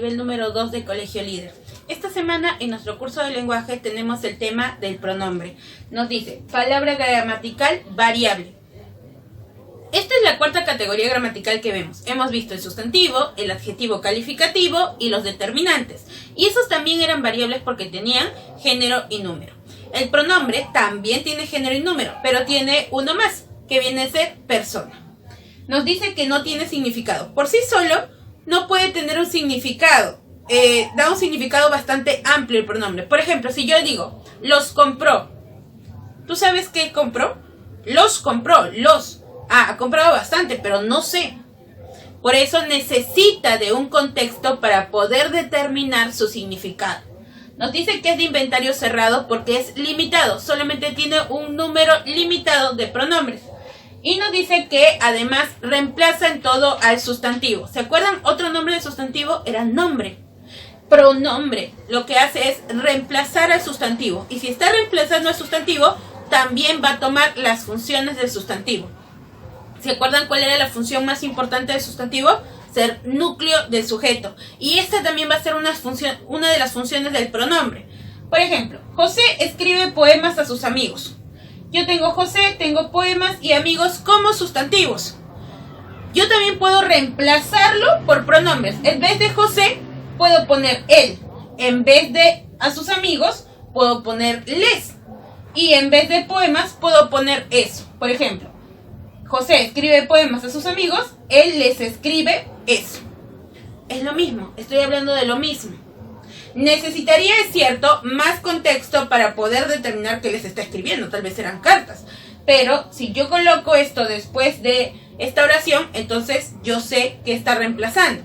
nivel número 2 de Colegio Líder. Esta semana en nuestro curso de lenguaje tenemos el tema del pronombre. Nos dice, palabra gramatical variable. Esta es la cuarta categoría gramatical que vemos. Hemos visto el sustantivo, el adjetivo calificativo y los determinantes. Y esos también eran variables porque tenían género y número. El pronombre también tiene género y número, pero tiene uno más, que viene a ser persona. Nos dice que no tiene significado. Por sí solo no puede tener un significado. Da un significado bastante amplio el pronombre. Por ejemplo, si yo digo, los compró. ¿Tú sabes qué compró? Los compró, los. Ha comprado bastante, pero no sé. Por eso necesita de un contexto para poder determinar su significado. Nos dice que es de inventario cerrado porque es limitado. Solamente tiene un número limitado de pronombres. Y nos dice que además reemplaza en todo al sustantivo. ¿Se acuerdan? Otro nombre de sustantivo era nombre. Pronombre lo que hace es reemplazar al sustantivo. Y si está reemplazando al sustantivo, también va a tomar las funciones del sustantivo. ¿Se acuerdan cuál era la función más importante del sustantivo? Ser núcleo del sujeto. Y esta también va a ser una de las funciones del pronombre. Por ejemplo, José escribe poemas a sus amigos. Yo tengo José, tengo poemas y amigos como sustantivos. Yo también puedo reemplazarlo por pronombres. En vez de José, puedo poner él. En vez de a sus amigos, puedo poner les. Y en vez de poemas, puedo poner eso. Por ejemplo, José escribe poemas a sus amigos, él les escribe eso. Es lo mismo, estoy hablando de lo mismo. Necesitaría, es cierto, más contexto para poder determinar qué les está escribiendo. Tal vez eran cartas. Pero si yo coloco esto después de esta oración, entonces yo sé que está reemplazando.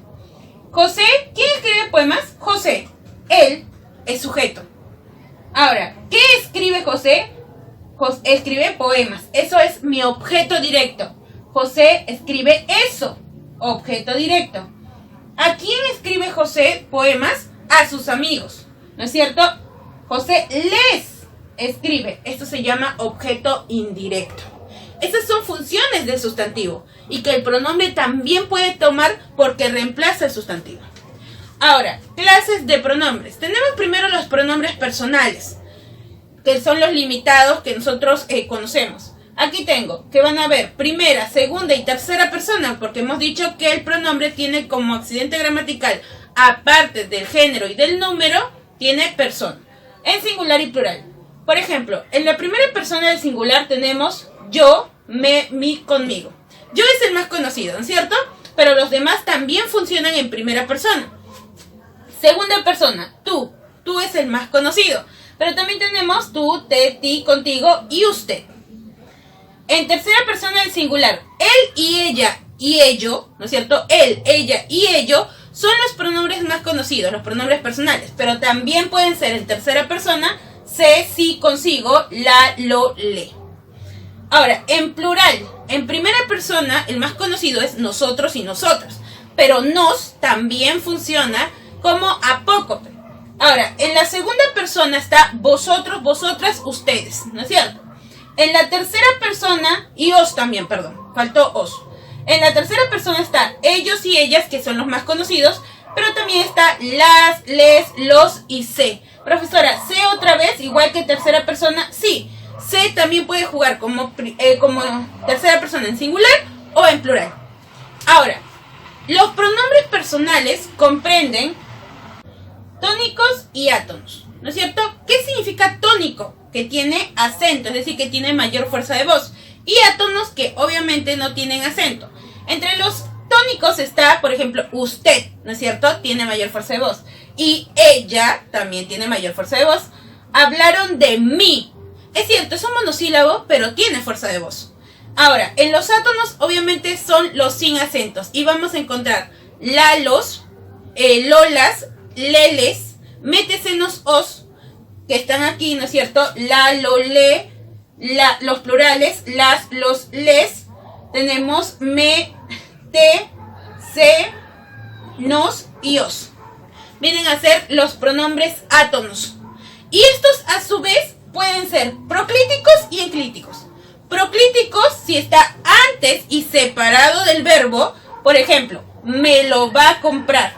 José, ¿quién escribe poemas? José. Él es sujeto. Ahora, ¿qué escribe José? Escribe poemas. Eso es mi objeto directo. José escribe eso. Objeto directo. ¿A quién escribe José poemas? A sus amigos. ¿No es cierto? José les escribe. Esto se llama objeto indirecto. Esas son funciones del sustantivo. Y que el pronombre también puede tomar porque reemplaza el sustantivo. Ahora, clases de pronombres. Tenemos primero los pronombres personales, que son los limitados que nosotros conocemos. Aquí tengo que van a ver primera, segunda y tercera persona, porque hemos dicho que el pronombre tiene como accidente gramatical, aparte del género y del número, tiene persona, en singular y plural. Por ejemplo, en la primera persona del singular tenemos yo, me, mi, conmigo. Yo es el más conocido, ¿no es cierto? Pero los demás también funcionan en primera persona. Segunda persona, tú es el más conocido. Pero también tenemos tú, te, ti, contigo y usted. En tercera persona del singular, él y ella y ello, ¿no es cierto? Él, ella y ello son los pronombres más conocidos, los pronombres personales. Pero también pueden ser en tercera persona, se, si, consigo, la, lo, le. Ahora, en plural, en primera persona, el más conocido es nosotros y nosotras. Pero nos también funciona como apócope. Ahora, en la segunda persona está vosotros, vosotras, ustedes, ¿no es cierto? En la tercera persona, y os también, perdón, faltó os. En la tercera persona está ellos y ellas, que son los más conocidos, pero también está las, les, los y se. Profesora, ¿se otra vez, igual que tercera persona? Sí, se también puede jugar como tercera persona en singular o en plural. Ahora, los pronombres personales comprenden tónicos y átonos, ¿no es cierto? ¿Qué significa tónico? Que tiene acento, es decir, que tiene mayor fuerza de voz. Y átonos que obviamente no tienen acento. Entre los tónicos está, por ejemplo, usted, ¿no es cierto? Tiene mayor fuerza de voz. Y ella también tiene mayor fuerza de voz. Hablaron de mí. Es cierto, es un monosílabo, pero tiene fuerza de voz. Ahora, en los átonos obviamente son los sin acentos. Y vamos a encontrar lalos, lolas, leles, métesenos os, que están aquí, ¿no es cierto? La, lo, le, los plurales, las, los, les. Tenemos me, te, se, nos y os. Vienen a ser los pronombres átonos. Y estos, a su vez, pueden ser proclíticos y enclíticos. Proclíticos si está antes y separado del verbo. Por ejemplo, me lo va a comprar.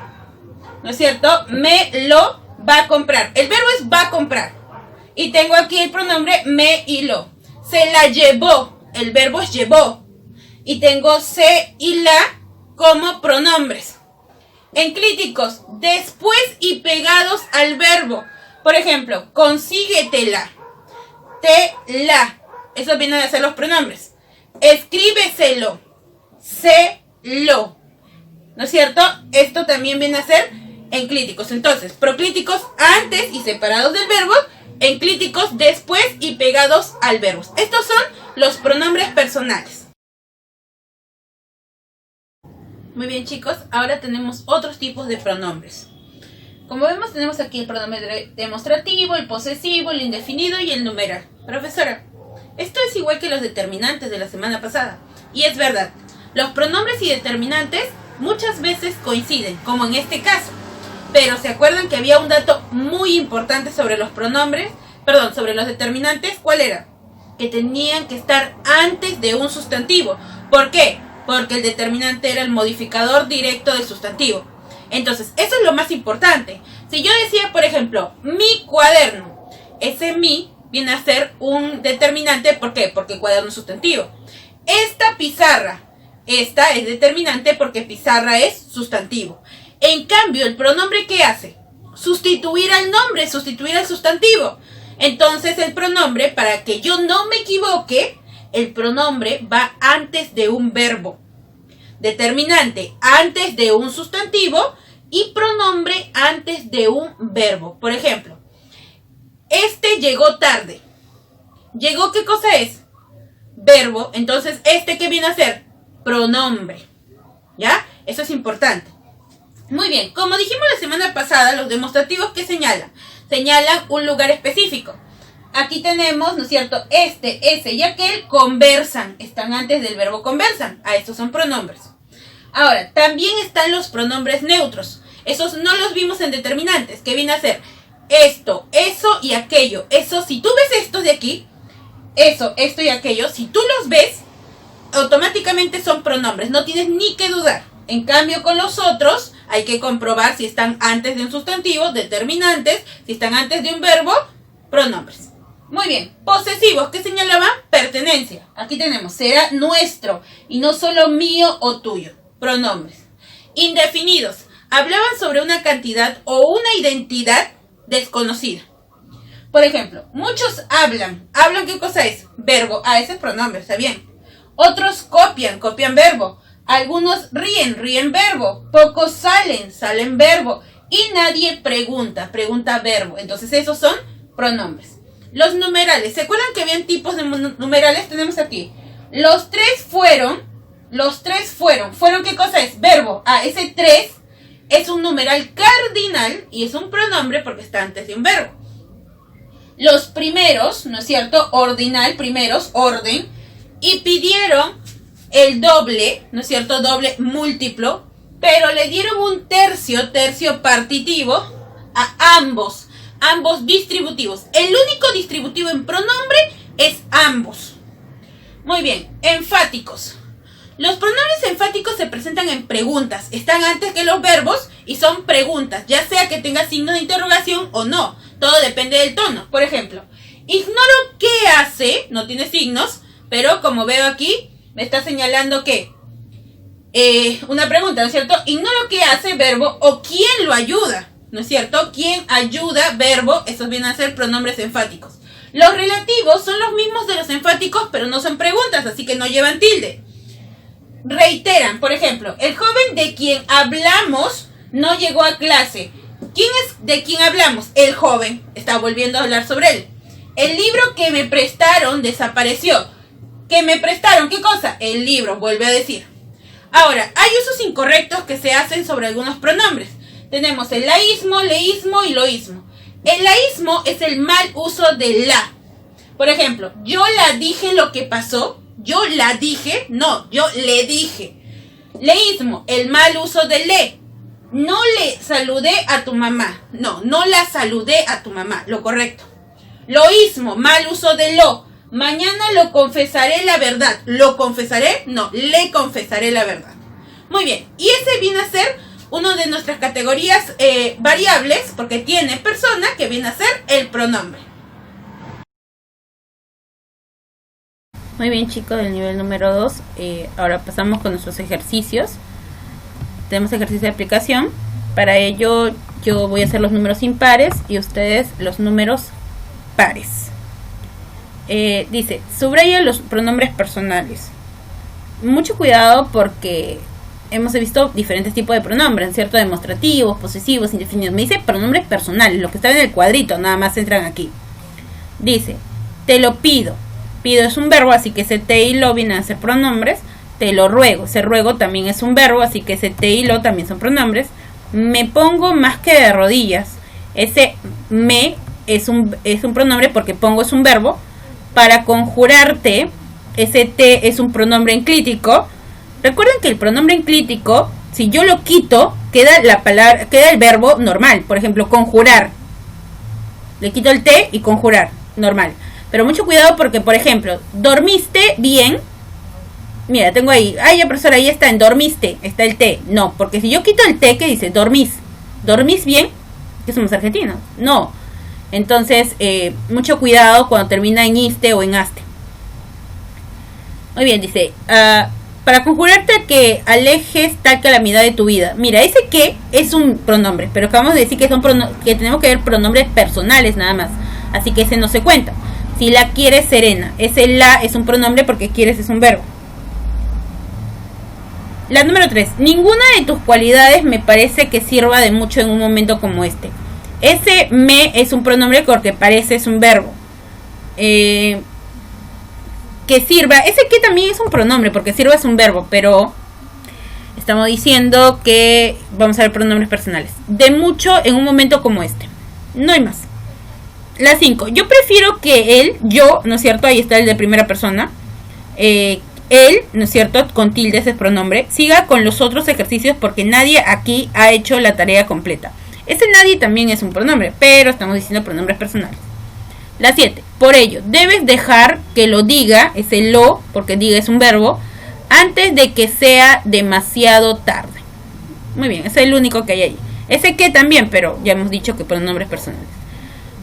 ¿no es cierto? Me lo va a comprar. El verbo es va a comprar. Y tengo aquí el pronombre me y lo. Se la llevó. El verbo es llevó. Y tengo se y la como pronombres. Enclíticos, después y pegados al verbo. Por ejemplo, consíguetela. Te la. Eso vienen a ser los pronombres. Escríbeselo. Se lo. ¿No es cierto? Esto también viene a ser enclíticos. Entonces, proclíticos antes y separados del verbo. Enclíticos después y pegados al verbo. Estos son los pronombres personales. Muy bien, chicos, ahora tenemos otros tipos de pronombres. Como vemos, tenemos aquí el pronombre demostrativo, el posesivo, el indefinido y el numeral. Profesora, esto es igual que los determinantes de la semana pasada. Y es verdad, los pronombres y determinantes muchas veces coinciden, como en este caso. Pero ¿se acuerdan que había un dato muy importante sobre los pronombres? Perdón, sobre los determinantes. ¿Cuál era? Que tenían que estar antes de un sustantivo. ¿Por qué? Porque el determinante era el modificador directo del sustantivo. Entonces, eso es lo más importante. Si yo decía, por ejemplo, mi cuaderno, ese mi viene a ser un determinante. ¿Por qué? Porque cuaderno es sustantivo. Esta pizarra, esta es determinante porque pizarra es sustantivo. En cambio, el pronombre, ¿qué hace? Sustituir al nombre, sustituir al sustantivo. Entonces, el pronombre, para que yo no me equivoque, el pronombre va antes de un verbo. Determinante antes de un sustantivo y pronombre antes de un verbo. Por ejemplo, este llegó tarde. ¿Llegó qué cosa es? Verbo. Entonces, ¿este qué viene a ser? Pronombre. ¿Ya? Eso es importante. Muy bien. Como dijimos la semana pasada, los demostrativos, ¿qué señalan? Señalan un lugar específico. Aquí tenemos, ¿no es cierto? Este, ese y aquel conversan. Están antes del verbo conversan. Estos son pronombres. Ahora, también están los pronombres neutros. Esos no los vimos en determinantes. ¿Qué viene a ser? Esto, eso y aquello. Eso, si tú ves estos de aquí, eso, esto y aquello, si tú los ves, automáticamente son pronombres. No tienes ni que dudar. En cambio, con los otros, hay que comprobar si están antes de un sustantivo, determinantes, si están antes de un verbo, pronombres. Muy bien, posesivos, ¿qué señalaban? Pertenencia. Aquí tenemos, será nuestro y no solo mío o tuyo. Pronombres. Indefinidos, hablaban sobre una cantidad o una identidad desconocida. Por ejemplo, muchos hablan. ¿Hablan qué cosa es? Verbo. Ese es pronombre, está bien. Otros copian verbo. Algunos ríen verbo. Pocos salen verbo. Y nadie pregunta verbo. Entonces esos son pronombres. Los numerales. ¿Se acuerdan que habían tipos de numerales? Tenemos aquí. Los tres fueron. ¿Fueron qué cosa es? Verbo. Ese 3 es un numeral cardinal y es un pronombre porque está antes de un verbo. Los primeros, ¿no es cierto? Ordinal, primeros, orden. Y pidieron el doble, ¿no es cierto? Doble múltiplo. Pero le dieron un tercio partitivo a ambos. Ambos distributivos. El único distributivo en pronombre es ambos. Muy bien, enfáticos. Los pronombres enfáticos se presentan en preguntas. Están antes que los verbos y son preguntas. Ya sea que tenga signo de interrogación o no. Todo depende del tono. Por ejemplo, ignoro qué hace. No tiene signos, pero como veo aquí, me está señalando que una pregunta, ¿no es cierto? Ignoro qué hace, verbo, o quién lo ayuda. ¿No es cierto? ¿Quién ayuda? Verbo. Esos vienen a ser pronombres enfáticos. Los relativos son los mismos de los enfáticos, pero no son preguntas, así que no llevan tilde. Reiteran, por ejemplo, el joven de quien hablamos no llegó a clase. ¿Quién es de quien hablamos? El joven. Está volviendo a hablar sobre él. El libro que me prestaron desapareció. ¿Que me prestaron? ¿Qué cosa? El libro, vuelve a decir. Ahora, hay usos incorrectos que se hacen sobre algunos pronombres. Tenemos el laísmo, leísmo y loísmo. El laísmo es el mal uso de la. Por ejemplo, yo la dije lo que pasó. Yo la dije. No, yo le dije. Leísmo, el mal uso de le. No le saludé a tu mamá. No, no la saludé a tu mamá. Lo correcto. Loísmo, mal uso de lo. Mañana lo confesaré la verdad. ¿Lo confesaré? No, le confesaré la verdad. Muy bien. Y ese viene a ser una de nuestras categorías variables, porque tiene persona, que viene a ser el pronombre. Muy bien, chicos, del nivel número 2. Ahora pasamos con nuestros ejercicios. Tenemos ejercicio de aplicación. Para ello yo voy a hacer los números impares y ustedes los números pares. Dice, subraya los pronombres personales. Mucho cuidado porque hemos visto diferentes tipos de pronombres, ¿cierto? Demostrativos, posesivos, indefinidos. Me dice pronombres personales, los que están en el cuadrito, nada más entran aquí. Dice, te lo pido. Pido es un verbo, así que ese te y lo vienen a ser pronombres. Te lo ruego. Ese ruego también es un verbo, así que ese te y lo también son pronombres. Me pongo más que de rodillas. Ese me es un pronombre porque pongo es un verbo. Para conjurarte, ese te es un pronombre enclítico. Recuerden que el pronombre enclítico, si yo lo quito, queda el verbo normal. Por ejemplo, conjurar. Le quito el te y conjurar, normal. Pero mucho cuidado porque, por ejemplo, ¿dormiste bien? Mira, tengo ahí. Ay, ya, profesora, ahí está, en dormiste, está el te. No, porque si yo quito el te, ¿qué dice? Dormís. ¿Dormís bien? Que somos argentinos. No. Entonces, mucho cuidado cuando termina en iste o en aste. Muy bien, dice, para conjurarte que alejes tal calamidad de tu vida. Mira, ese que es un pronombre, pero acabamos de decir que tenemos que ver pronombres personales nada más. Así que ese no se cuenta. Si la quieres serena, ese la es un pronombre porque quieres es un verbo. La número 3. Ninguna de tus cualidades me parece que sirva de mucho en un momento como este. Ese me es un pronombre porque parece es un verbo. Que sirva. Ese que también es un pronombre porque sirva es un verbo, pero estamos diciendo que vamos a ver pronombres personales. De mucho en un momento como este. No hay más. La 5. Yo prefiero que él, yo, ¿no es cierto? Ahí está el de primera persona. Él, ¿no es cierto? Con tilde ese pronombre. Siga con los otros ejercicios porque nadie aquí ha hecho la tarea completa. Ese nadie también es un pronombre, pero estamos diciendo pronombres personales. La 7. Por ello, debes dejar que lo diga, ese lo, porque diga es un verbo, antes de que sea demasiado tarde. Muy bien, ese es el único que hay ahí. Ese que también, pero ya hemos dicho que pronombres personales.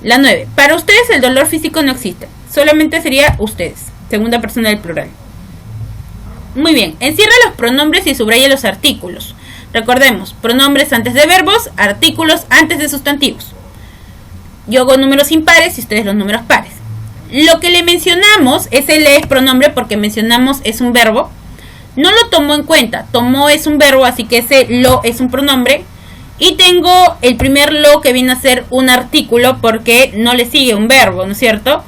La 9. Para ustedes el dolor físico no existe. Solamente sería ustedes. Segunda persona del plural. Muy bien. Encierra los pronombres y subraya los artículos. Recordemos, pronombres antes de verbos, artículos antes de sustantivos. Yo hago números impares y ustedes los números pares. Lo que le mencionamos, ese le es pronombre porque mencionamos es un verbo. No lo tomó en cuenta. Tomó es un verbo, así que ese lo es un pronombre. Y tengo el primer lo que viene a ser un artículo porque no le sigue un verbo, ¿no es cierto?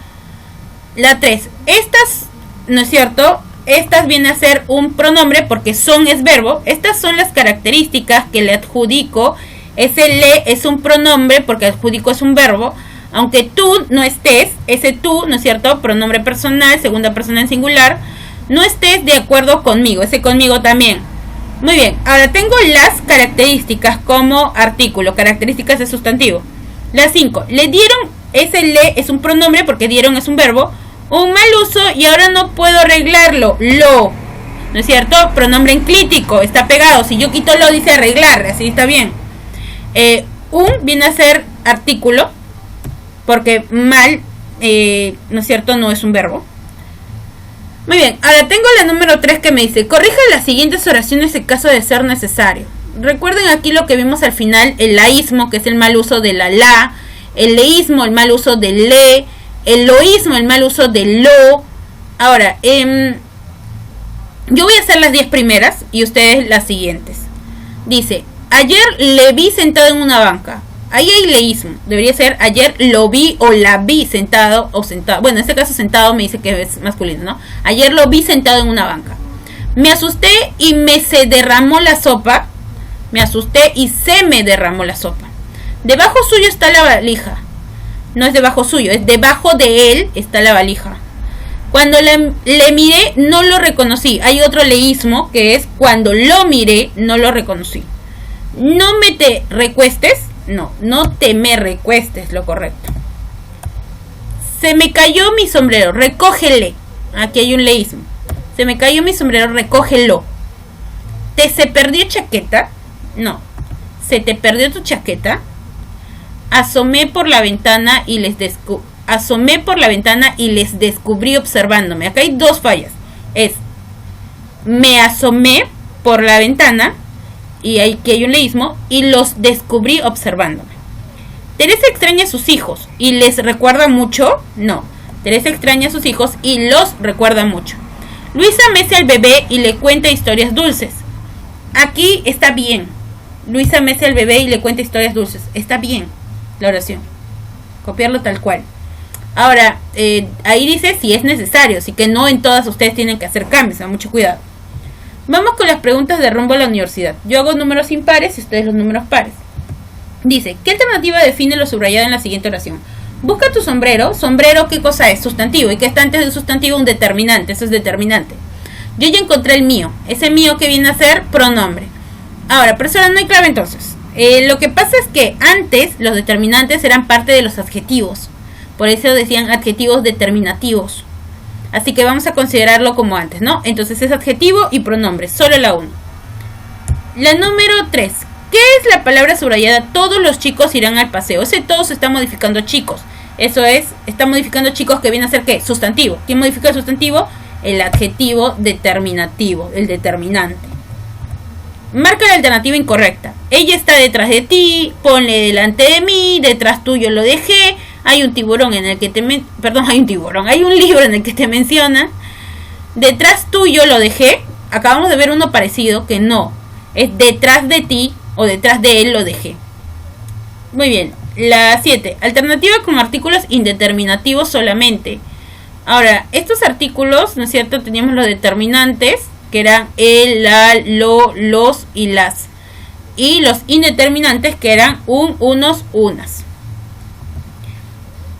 La 3. Estas, ¿no es cierto? Estas vienen a ser un pronombre porque son es verbo. Estas son las características que le adjudico. Ese le es un pronombre porque adjudico es un verbo. Aunque tú no estés, ese tú, ¿no es cierto? Pronombre personal, segunda persona en singular. No estés de acuerdo conmigo, ese conmigo también. Muy bien, ahora tengo las características como artículo, características de sustantivo. La 5, le dieron, ese le es un pronombre porque dieron es un verbo, un mal uso y ahora no puedo arreglarlo, lo, ¿no es cierto? Pronombre enclítico, está pegado, si yo quito lo dice arreglar, así está bien. Un viene a ser artículo porque mal, ¿no es cierto? No es un verbo. Muy bien, ahora tengo la número 3 que me dice, corrija las siguientes oraciones en caso de ser necesario. Recuerden aquí lo que vimos al final, el laísmo, que es el mal uso de la, el leísmo, el mal uso del le, el loísmo, el mal uso del lo. Ahora, yo voy a hacer las 10 primeras y ustedes las siguientes. Dice, ayer le vi sentado en una banca. Ahí hay leísmo. Debería ser ayer lo vi o la vi sentado o sentado. Bueno, en este caso sentado me dice que es masculino, ¿no? Ayer lo vi sentado en una banca. Me asusté y se derramó la sopa. Me asusté y se me derramó la sopa. Debajo suyo está la valija. No es debajo suyo, es debajo de él está la valija. Cuando le miré no lo reconocí. Hay otro leísmo que es cuando lo miré no lo reconocí. No me te recuestes. No te me recuestes, lo correcto. Se me cayó mi sombrero, recógele. Aquí hay un leísmo. Se me cayó mi sombrero, recógelo. ¿Te se perdió chaqueta? No. ¿Se te perdió tu chaqueta? Asomé por la ventana y les descubrí observándome. Acá hay dos fallas. Es me asomé por la ventana y aquí hay un leísmo y los descubrí observándome. Teresa extraña a sus hijos y les recuerda mucho. No, Teresa extraña a sus hijos y los recuerda mucho. Luisa mece al bebé y le cuenta historias dulces. Aquí está bien. Luisa mece al bebé y le cuenta historias dulces. Está bien la oración. Copiarlo tal cual. Ahora, ahí dice si es necesario, así que no en todas ustedes tienen que hacer cambios, mucho cuidado. Vamos con las preguntas de rumbo a la universidad. Yo hago números impares y ustedes los números pares. Dice, ¿qué alternativa define lo subrayado en la siguiente oración? Busca tu sombrero. Sombrero, ¿qué cosa es? Sustantivo. ¿Y qué está antes del sustantivo? Un determinante. Eso es determinante. Yo ya encontré el mío. Ese mío que viene a ser pronombre. Ahora, profesora, no hay clave entonces. Lo que pasa es que antes los determinantes eran parte de los adjetivos. Por eso decían adjetivos determinativos. Así que vamos a considerarlo como antes, ¿no? Entonces es adjetivo y pronombre. Solo la 1. La número 3. ¿Qué es la palabra subrayada? Todos los chicos irán al paseo. Ese todos está modificando chicos. Eso es, está modificando chicos que viene a ser ¿qué? Sustantivo. ¿Quién modifica el sustantivo? El adjetivo determinativo, el determinante. Marca la alternativa incorrecta. Ella está detrás de ti, ponle delante de mí, detrás tuyo lo dejé. Hay un tiburón en el que hay un libro en el que te menciona. Detrás tuyo lo dejé. Acabamos de ver uno parecido que no. Es detrás de ti o detrás de él lo dejé. Muy bien. La 7. Alternativa con artículos indeterminativos solamente. Ahora, estos artículos, ¿no es cierto? Teníamos los determinantes, que eran el, la, lo, los y las. Y los indeterminantes, que eran un, unos, unas.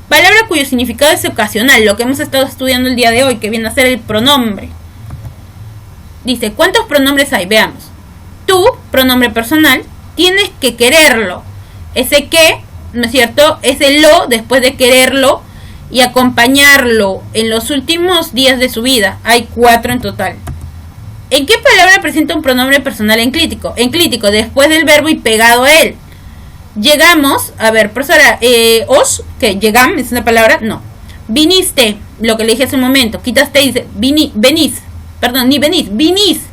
Palabra cuyo significado es ocasional, lo que hemos estado estudiando el día de hoy, que viene a ser el pronombre. Dice, ¿cuántos pronombres hay? Veamos. Tú, pronombre personal, tienes que quererlo. Ese que, ¿no es cierto? Ese lo, después de quererlo y acompañarlo en los últimos días de su vida. Hay 4 en total. ¿En qué palabra presenta un pronombre personal enclítico? Enclítico, después del verbo y pegado a él. Llegamos, a ver, profesora, os, que llegam es una palabra, no. Viniste, lo que le dije hace un momento, quitaste y dice, venís, vinís,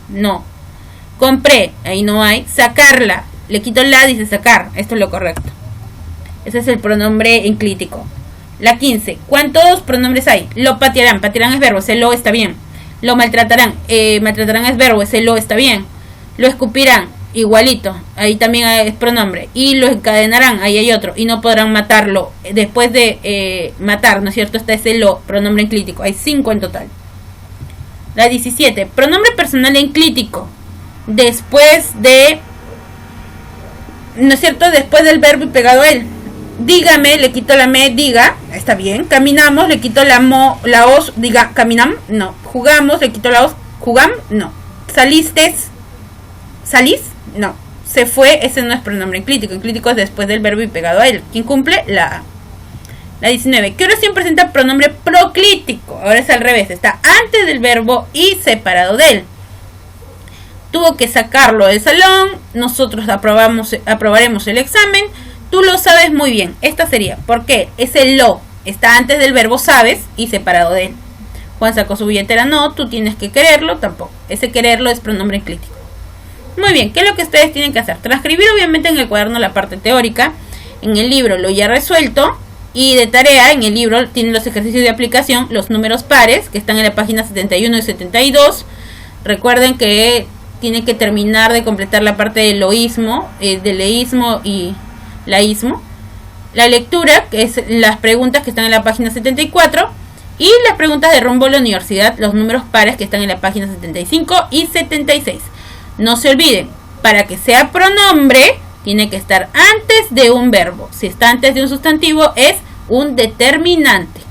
no. Compré, ahí no hay. Sacarla, le quito la, dice sacar, esto es lo correcto. Ese es el pronombre enclítico. La 15, ¿cuántos pronombres hay? Lo patearán, patearán es verbo, ese lo está bien. Lo maltratarán, maltratarán es verbo, ese lo está bien. Lo escupirán, igualito, ahí también es pronombre. Y lo encadenarán, ahí hay otro. Y no podrán matarlo, después de matar, ¿no es cierto? Está ese lo, pronombre enclítico, hay 5 en total. La 17, pronombre personal enclítico, después de, ¿no es cierto? Después del verbo y pegado a él. Dígame, le quito la me, diga, está bien. Caminamos, le quito la mo, la os, diga, caminam, no. Jugamos, le quito la os, jugam, no. Saliste, salís, no. Se fue, ese no es pronombre enclítico. Enclítico es después del verbo y pegado a él. ¿Quién cumple? La A. La 19. ¿Qué oración presenta pronombre proclítico? Ahora es al revés, está antes del verbo y separado de él. Tuvo que sacarlo del salón, nosotros aprobaremos el examen. Tú lo sabes muy bien. Esta sería, ¿por qué? Ese lo está antes del verbo sabes y separado de él. Juan sacó su billetera, no. Tú tienes que quererlo, tampoco. Ese quererlo es pronombre enclítico. Muy bien, ¿qué es lo que ustedes tienen que hacer? Transcribir obviamente en el cuaderno la parte teórica. En el libro lo ya resuelto. Y de tarea, en el libro tienen los ejercicios de aplicación, los números pares, que están en la página 71 y 72. Recuerden que tienen que terminar de completar la parte del loísmo, del leísmo y laísmo. La lectura, que es las preguntas que están en la página 74. Y las preguntas de rumbo a la universidad, los números pares que están en la página 75 y 76. No se olviden, para que sea pronombre, tiene que estar antes de un verbo. Si está antes de un sustantivo, es un determinante.